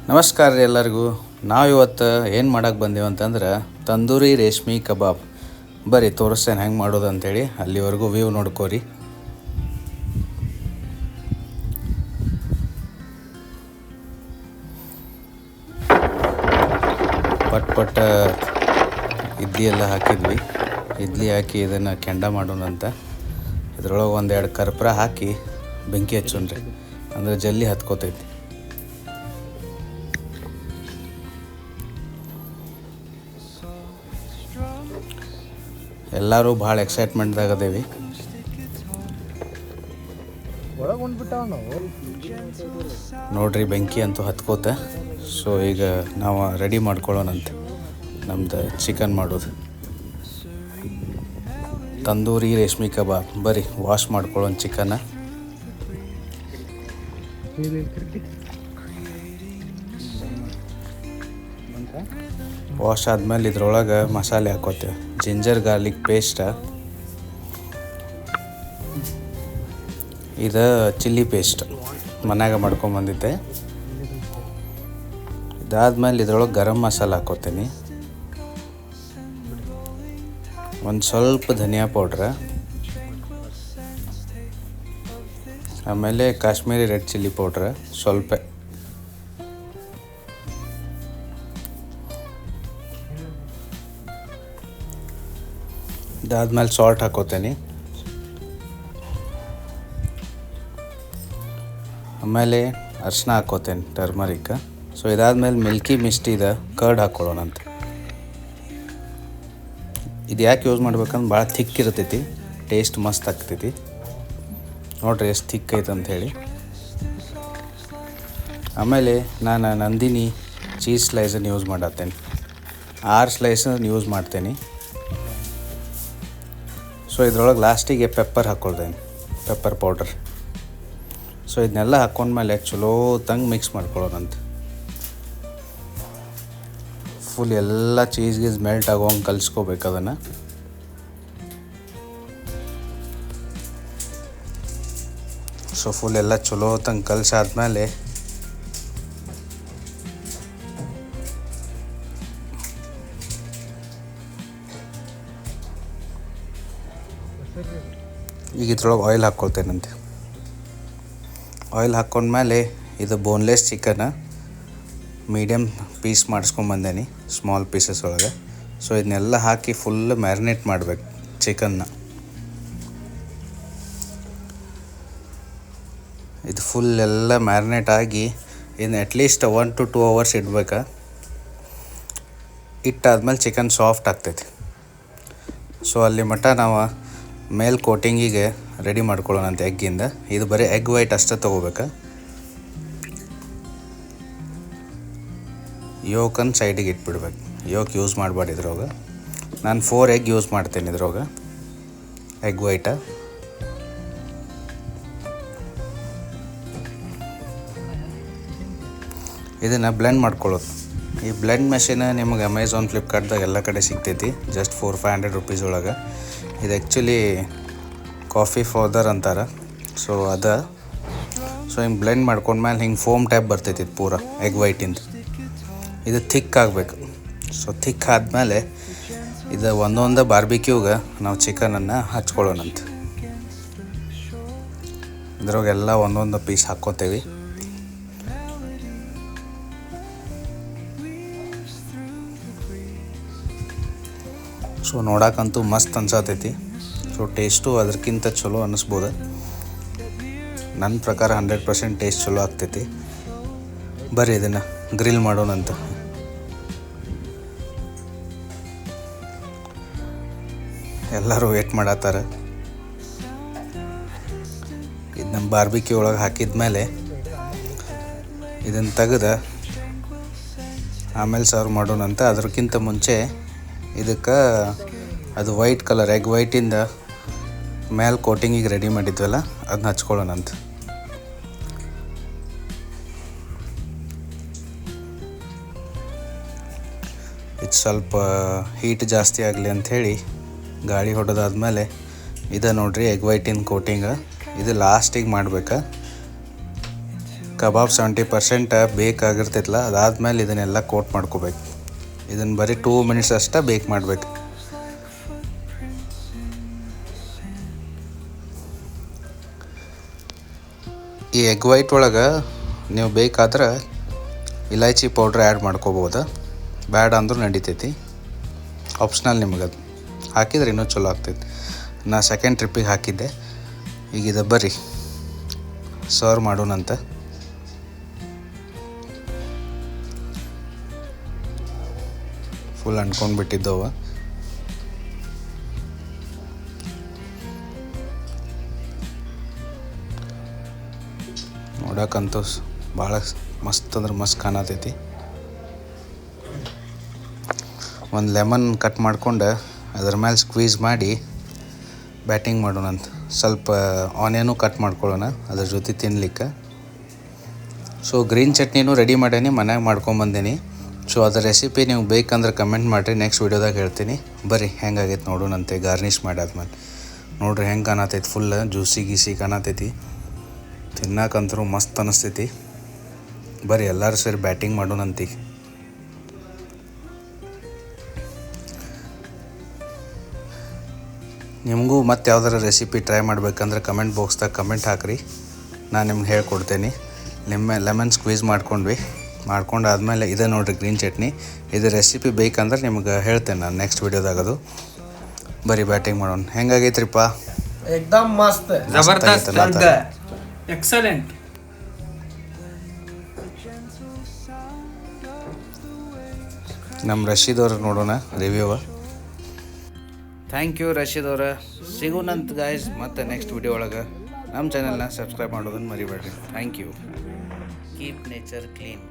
ನಮಸ್ಕಾರ ರೀ ಎಲ್ಲರಿಗೂ. ನಾವಿವತ್ತು ಏನು ಮಾಡಕ್ಕೆ ಬಂದೇವು ಅಂತಂದ್ರೆ ತಂದೂರಿ ರೇಷ್ಮೆ ಕಬಾಬ್. ಬರ್ರಿ ತೋರಿಸ್ತೇನೆ ಹೆಂಗೆ ಮಾಡೋದು ಅಂಥೇಳಿ. ಅಲ್ಲಿವರೆಗೂ ವ್ಯೂ ನೋಡ್ಕೋರಿ. ಪಟ್ ಇಡ್ಲಿ ಎಲ್ಲ ಹಾಕಿದ್ವಿ. ಇಡ್ಲಿ ಹಾಕಿ ಇದನ್ನು ಕೆಂಡ ಮಾಡೋಣಂತ. ಇದ್ರೊಳಗೆ ಒಂದೆರಡು ಕರ್ಪೂರ ಹಾಕಿ ಬೆಂಕಿ ಹಚ್ಚೋಣ್ರಿ, ಅಂದರೆ ಜಲ್ದಿ ಹತ್ಕೋತೈತಿ. ಎಲ್ಲರೂ ಭಾಳ ಎಕ್ಸೈಟ್ಮೆಂಟ್ದಾಗ ಅದೇವಿ. ನೋಡ್ರಿ ಬೆಂಕಿ ಅಂತೂ ಹತ್ಕೋತ. ಸೊ ಈಗ ನಾವು ರೆಡಿ ಮಾಡ್ಕೊಳ್ಳೋಣಂತೆ ನಮ್ದು ಚಿಕನ್ ಮಾಡೋದು. ತಂದೂರಿ ರೇಷ್ಮೆ ಕಬಾಬ್. ಬರ್ರಿ ವಾಶ್ ಮಾಡ್ಕೊಳ್ಳೋಣ ಚಿಕನ್ನ. ವಾಶ್ ಆದ್ಮೇಲೆ ಇದ್ರೊಳಗೆ ಮಸಾಲೆ ಹಾಕೋತೇವೆ. ಜಿಂಜರ್ ಗಾರ್ಲಿಕ್ ಪೇಸ್ಟ, ಇದು ಚಿಲ್ಲಿ ಪೇಸ್ಟ್ ಮನ್ಯಾಗ ಮಾಡ್ಕೊಂಬಂದಿದ್ದೆ. ಇದಾದ್ಮೇಲೆ ಇದ್ರೊಳಗೆ ಗರಂ ಮಸಾಲ ಹಾಕೋತೀನಿ, ಒಂದು ಸ್ವಲ್ಪ ಧನಿಯಾ ಪೌಡ್ರ, ಆಮೇಲೆ ಕಾಶ್ಮೀರಿ ರೆಡ್ ಚಿಲ್ಲಿ ಪೌಡ್ರ ಸ್ವಲ್ಪ, ಇದಾದ್ಮೇಲೆ ಸಾಲ್ಟ್ ಹಾಕೋತೀನಿ. ಆಮೇಲೆ ಅರಿಶಿನ ಹಾಕೋತೇನೆ, ಟರ್ಮರಿಕ್. ಸೊ ಇದಾದ್ಮೇಲೆ ಮಿಲ್ಕಿ ಮಿಸ್ಟ್ ಇದೆ ಕರ್ಡ್ ಹಾಕ್ಕೊಳ್ಳೋಣಂತ. ಇದು ಯಾಕೆ ಯೂಸ್ ಮಾಡ್ಬೇಕಂದ್ರೆ ಭಾಳ ಥಿಕ್ ಇರ್ತೈತಿ, ಟೇಸ್ಟ್ ಮಸ್ತ್ ಆಗ್ತೈತಿ. ನೋಡ್ರಿ ಎಷ್ಟು ಥಿಕ್ ಐತೆ ಅಂಥೇಳಿ. ಆಮೇಲೆ ನಾನು ನಂದಿನಿ ಚೀಸ್ ಸ್ಲೈಸನ್ನು ಯೂಸ್ ಮಾಡತ್ತೇನೆ. 6 ಸ್ಲೈಸನ್ನು ಯೂಸ್ ಮಾಡ್ತೇನೆ. ಸೊ ಇದ್ರೊಳಗೆ ಲಾಸ್ಟಿಗೆ ಪೆಪ್ಪರ್ ಹಾಕ್ಕೊಳ್ತೇನೆ, ಪೆಪ್ಪರ್ ಪೌಡರ್. ಸೊ ಇದನ್ನೆಲ್ಲ ಹಾಕ್ಕೊಂಡ್ಮೇಲೆ ಚಲೋ ತಂಗೆ ಮಿಕ್ಸ್ ಮಾಡ್ಕೊಳ್ಳೋಣಂತ. ಫುಲ್ ಎಲ್ಲ ಚೀಸ್ ಮೆಲ್ಟ್ ಆಗೋಂಗೆ ಕಲಿಸ್ಕೋಬೇಕು ಅದನ್ನು. ಸೊ ಫುಲ್ ಎಲ್ಲ ಚಲೋ ತಂಗೆ ಕಲಿಸಾದ್ಮೇಲೆ ಈಗ ಇದ್ರೊಳಗೆ ಆಯಿಲ್ ಹಾಕ್ಕೊಳ್ತೇನಂತೆ. ಆಯಿಲ್ ಹಾಕ್ಕೊಂಡ್ಮೇಲೆ ಇದು ಬೋನ್ಲೆಸ್ ಚಿಕನ್ ಮೀಡಿಯಮ್ ಪೀಸ್ ಮಾಡಿಸ್ಕೊಂಬಂದೇನಿ, ಸ್ಮಾಲ್ ಪೀಸಸ್ ಒಳಗೆ. ಸೊ ಇದನ್ನೆಲ್ಲ ಹಾಕಿ ಫುಲ್ ಮ್ಯಾರಿನೇಟ್ ಮಾಡಬೇಕು ಚಿಕನ್ನ. ಇದು ಫುಲ್ ಎಲ್ಲ ಮ್ಯಾರಿನೇಟ್ ಆಗಿ ಇನ್ನು ಅಟ್ಲೀಸ್ಟ್ 1 to 2 hours ಇಡ್ಬೇಕು. ಇಟ್ಟಾದ್ಮೇಲೆ ಚಿಕನ್ ಸಾಫ್ಟ್ ಆಗ್ತೈತಿ. ಸೊ ಅಲ್ಲಿ ಮಟ್ಟ ನಾವು ಮೇಲ್ ಕೋಟಿಂಗಿಗೆ ರೆಡಿ ಮಾಡ್ಕೊಳ್ಳೋಣಂತ ಎಗ್ಗಿಂದ. ಇದು ಬರೀ ಎಗ್ ವೈಟ್ ಅಷ್ಟೇ ತೊಗೋಬೇಕು. ಯೋಕನ್ನು ಸೈಡಿಗೆ ಇಟ್ಬಿಡ್ಬೇಕು. ಯೋಕ್ ಯೂಸ್ ಮಾಡಬಾರ್ದು ಇದ್ರೊಳಗೆ. ನಾನು 4 ಎಗ್ ಯೂಸ್ ಮಾಡ್ತೇನೆ ಇದ್ರೊಳಗೆ, ಎಗ್ ವೈಟ. ಇದನ್ನು ಬ್ಲೆಂಡ್ ಮಾಡ್ಕೊಳ್ಳೋದು. ಈ ಬ್ಲೆಂಡ್ ಮೆಷಿನ್ ನಿಮಗೆ ಅಮೆಝಾನ್, ಫ್ಲಿಪ್ಕಾರ್ಟ್ದಾಗ ಎಲ್ಲ ಕಡೆ ಸಿಗ್ತೈತಿ, ಜಸ್ಟ್ 400-500 rupees ಒಳಗೆ. ಇದು ಆ್ಯಕ್ಚುಲಿ ಕಾಫಿ ಪೌಡರ್ ಅಂತಾರೆ. ಸೊ ಹಿಂಗೆ ಬ್ಲೆಂಡ್ ಮಾಡ್ಕೊಂಡ್ಮೇಲೆ ಹಿಂಗೆ ಫೋಮ್ ಟೈಪ್ ಬರ್ತೈತಿ ಇದು ಪೂರ ಎಗ್ ವೈಟಿಂದ. ಇದು ಥಿಕ್ ಆಗಬೇಕು. ಸೊ ಥಿಕ್ ಆದಮೇಲೆ ಇದು ಒಂದೊಂದು ಬಾರ್ಬಿಕ್ಯೂಗೆ ನಾವು ಚಿಕನನ್ನು ಹಚ್ಕೊಳ್ಳೋಣಂತ. ಇದ್ರಾಗೆಲ್ಲ ಒಂದೊಂದು ಪೀಸ್ ಹಾಕ್ಕೋತೇವೆ. ಸೊ ನೋಡೋಕ್ಕಂತೂ ಮಸ್ತ್ ಅನ್ಸತೈತಿ. ಸೊ ಟೇಸ್ಟು ಅದಕ್ಕಿಂತ ಚಲೋ ಅನ್ನಿಸ್ಬೋದು. ನನ್ನ ಪ್ರಕಾರ 100% ಟೇಸ್ಟ್ ಚಲೋ ಆಗ್ತೈತಿ. ಬರ್ರಿ ಇದನ್ನು ಗ್ರಿಲ್ ಮಾಡೋಣಂತ. ಎಲ್ಲರೂ ವೇಟ್ ಮಾಡತ್ತಾರ. ಇದು ನಮ್ಮ ಬಾರ್ಬಿಕ್ಯೂ ಒಳಗೆ ಹಾಕಿದ್ಮೇಲೆ ಇದನ್ನು ತೆಗೆದು ಆಮೇಲೆ ಸರ್ವ್ ಮಾಡೋಣಂತ. ಅದಕ್ಕಿಂತ ಮುಂಚೆ ಇದಕ್ಕೆ ಅದು ವೈಟ್ ಕಲರ್ ಎಗ್ ವೈಟಿಂದ ಮೇಲೆ ಕೋಟಿಂಗಿಗೆ ರೆಡಿ ಮಾಡಿದ್ವಲ್ಲ ಅದನ್ನ ಹಚ್ಕೊಳ್ಳೋಣಂತ. ಇದು ಸ್ವಲ್ಪ ಹೀಟ್ ಜಾಸ್ತಿ ಆಗಲಿ ಅಂಥೇಳಿ ಗಾಳಿ ಹೊಡೆದಾದ್ಮೇಲೆ ಇದು ನೋಡ್ರಿ ಎಗ್ ವೈಟಿನ ಕೋಟಿಂಗ. ಇದು ಲಾಸ್ಟಿಗೆ ಮಾಡ್ಬೇಕು. ಕಬಾಬ್ 70% ಬೇಕಾಗಿರ್ತೈತಲ್ಲ, ಅದಾದಮೇಲೆ ಇದನ್ನೆಲ್ಲ ಕೋಟ್ ಮಾಡ್ಕೋಬೇಕು. ಇದನ್ನು ಬರೀ 2 ಮಿನಿಟ್ಸ್ ಅಷ್ಟೇ ಬೇಕ್ ಮಾಡಬೇಕು. ಈ ಎಗ್ ವೈಟ್ ಒಳಗೆ ನೀವು ಬೇಕಾದ್ರೆ ಇಲೈಚಿ ಪೌಡ್ರ್ ಆ್ಯಡ್ ಮಾಡ್ಕೋಬೋದು, ಬ್ಯಾಡ ಅಂದ್ರೂ ನಡಿತೈತಿ, ಆಪ್ಷನಲ್ ನಿಮಗದು. ಹಾಕಿದ್ರೆ ಇನ್ನೂ ಚಲೋ ಆಗ್ತೈತಿ. ನಾ ಸೆಕೆಂಡ್ ಟ್ರಿಪ್ಪಿಗೆ ಹಾಕಿದ್ದೆ. ಈಗ ಇದು ಬರ್ರಿ ಸರ್ವ್ ಮಾಡೋಣಂತ. ಫುಲ್ ಅಂಟ್ಕೊಂಡ್ಬಿಟ್ಟಿದ್ದವ. ನೋಡಕ್ಕಂತೂ ಭಾಳ ಮಸ್ತ್ ಅಂದ್ರೆ ಮಸ್ತ್ ಕಾಣತೈತಿ. ಒಂದು ಲೆಮನ್ ಕಟ್ ಮಾಡ್ಕೊಂಡು ಅದ್ರ ಮೇಲೆ ಸ್ಕ್ವೀಸ್ ಮಾಡಿ ಬ್ಯಾಟಿಂಗ್ ಮಾಡೋಣಂತ. ಸ್ವಲ್ಪ ಆನಿಯನು ಕಟ್ ಮಾಡ್ಕೊಳ್ಳೋಣ ಅದ್ರ ಜೊತೆ ತಿನ್ಲಿಕ್ಕೆ. ಸೊ ಗ್ರೀನ್ ಚಟ್ನಿನೂ ರೆಡಿ ಮಾಡೀನಿ, ಮನ್ಯಾಗ ಮಾಡ್ಕೊಂಬಂದೀನಿ. ಸೊ ಅದ್ರ ರೆಸಿಪಿ ನೀವು ಬೇಕಂದ್ರೆ ಕಮೆಂಟ್ ಮಾಡಿರಿ, ನೆಕ್ಸ್ಟ್ ವೀಡಿಯೋದಾಗ ಹೇಳ್ತೀನಿ. ಬರ್ರಿ ಹೆಂಗಾಗೈತೆ ನೋಡೋಣಂತೆ ಗಾರ್ನಿಷ್ ಮಾಡಾದ್ಮೇಲೆ. ನೋಡ್ರಿ ಹೆಂಗೆ ಕಾಣತೈತಿ, ಫುಲ್ ಜ್ಯೂಸಿ ಗೀಸಿ ಕಾಣತೈತಿ. ತಿನ್ನಕ್ಕಂತರೂ ಮಸ್ತ್ ಅನ್ನಿಸ್ತೈತಿ. ಬರ್ರಿ ಎಲ್ಲರೂ ಸೇರಿ ಬ್ಯಾಟಿಂಗ್ ಮಾಡೋಣಂತೀಗ. ನಿಮಗೂ ಮತ್ತೆ ಯಾವ್ದಾರ ರೆಸಿಪಿ ಟ್ರೈ ಮಾಡ್ಬೇಕಂದ್ರೆ ಕಮೆಂಟ್ ಬಾಕ್ಸ್ದಾಗ ಕಮೆಂಟ್ ಹಾಕಿರಿ, ನಾನು ನಿಮ್ಗೆ ಹೇಳ್ಕೊಡ್ತೇನೆ. ಲೆಮನ್ ಸ್ಕ್ವೀಸ್ ಮಾಡ್ಕೊಂಡು ಆದಮೇಲೆ ಇದೆ ನೋಡಿರಿ ಗ್ರೀನ್ ಚಟ್ನಿ. ಇದು ರೆಸಿಪಿ ಬೇಕಂದ್ರೆ ನಿಮ್ಗೆ ಹೇಳ್ತೇನೆ ನಾನು ನೆಕ್ಸ್ಟ್ ವೀಡಿಯೋದಾಗದು. ಬರೀ ಬ್ಯಾಟಿಂಗ್ ಮಾಡೋಣ. ಹೆಂಗಾಗೈತ್ರಿಪ್ಪ? एकदम मस्त, जबरदस्त, एक्सेलेंट. ನಮ್ಮ ರಶೀದ್ ಅವ್ರಿಗೆ ನೋಡೋಣ ರಿವ್ಯೂವ. ಥ್ಯಾಂಕ್ ಯು ರಶೀದ್ ಅವ್ರ. ಸಿಗೋಣಂತ ಗಾಯ್ಸ್ ಮತ್ತೆ ನೆಕ್ಸ್ಟ್ ವಿಡಿಯೋ ಒಳಗೆ. ನಮ್ಮ ಚಾನಲ್ನ ಸಬ್ಸ್ಕ್ರೈಬ್ ಮಾಡೋದನ್ನು ಮರಿಬೇಡ್ರಿ. Thank you. Keep nature clean.